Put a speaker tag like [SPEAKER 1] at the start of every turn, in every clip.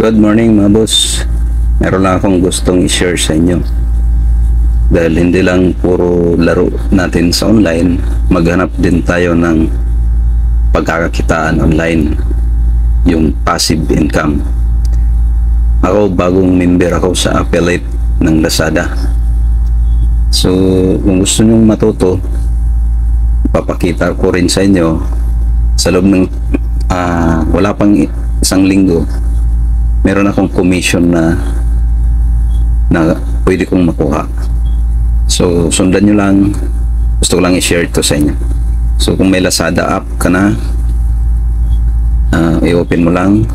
[SPEAKER 1] Good morning mga boss. Meron lang akong gustong i-share sa inyo. Dahil hindi lang puro laro natin sa online, maghanap din tayo ng pagkakakitaan online, yung passive income. Ako, bagong member ako sa affiliate ng Lazada. So, kung gusto nyong matuto, papakita ko rin sa inyo sa loob ng wala pang isang linggo, meron akong commission na pwede kong makuha. So sundan nyo lang, gusto ko lang i-share ito sa inyo. So kung may Lazada app ka na, i-open mo lang,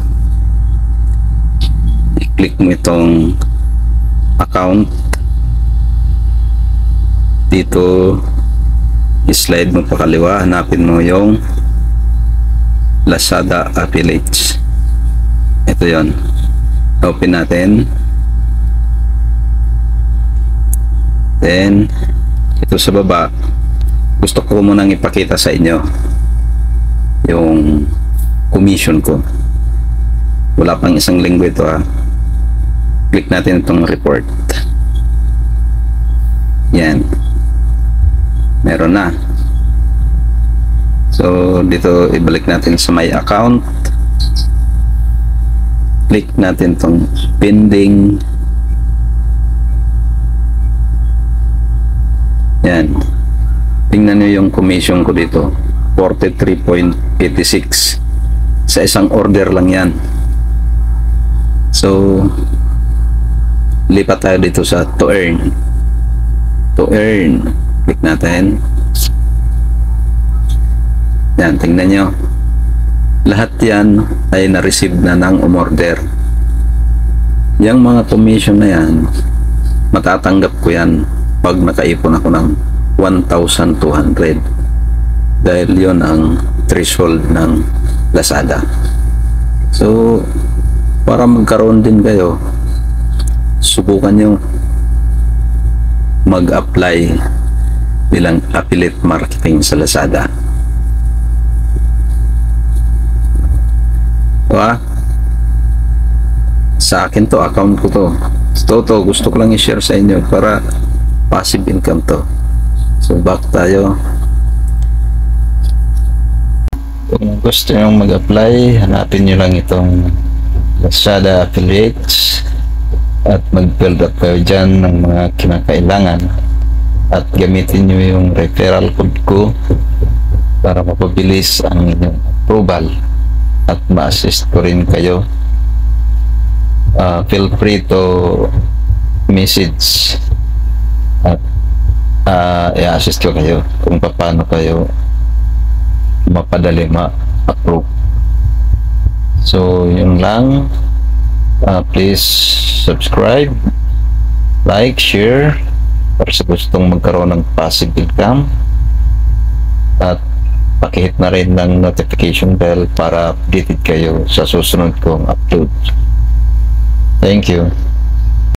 [SPEAKER 1] i-click mo itong account dito, i-slide mo pa kaliwa, hanapin mo yung Lazada Affiliates. Ito yon, open natin. Then ito sa baba, gusto ko munang ipakita sa inyo yung commission ko. Wala pang isang linggo ito Click natin itong report. Yan, meron na. So dito, ibalik natin sa my account, click natin itong pending. Yan, tingnan nyo yung commission ko dito, 43.86 sa isang order lang yan. So lipat tayo dito sa to earn. Click natin. Yan, tingnan nyo, lahat yan ay na-receive na ng umorder. Yung mga commission na yan, matatanggap ko yan pag nakaipon ako ng 1,200, dahil yon ang threshold ng Lazada. So para magkaroon din kayo, subukan nyo mag-apply bilang affiliate marketing sa Lazada. Sa akin to, account ko to, gusto ko lang i-share sa inyo para passive income to. So back tayo. Kung gusto nyo mag-apply, hanapin nyo lang itong Lazada Affiliates at mag-build up kayo dyan ng mga kinakailangan at gamitin nyo yung referral code ko para mapabilis ang inyong approval at ma-assist ko rin kayo. Feel free to message at i-assist ko kayo kung paano kayo mapadali ma-approve. So yun lang. Please subscribe, like, share para sa gustong magkaroon ng passive income, at pakihit na rin ng notification bell para updated kayo sa susunod kong upload. Thank you.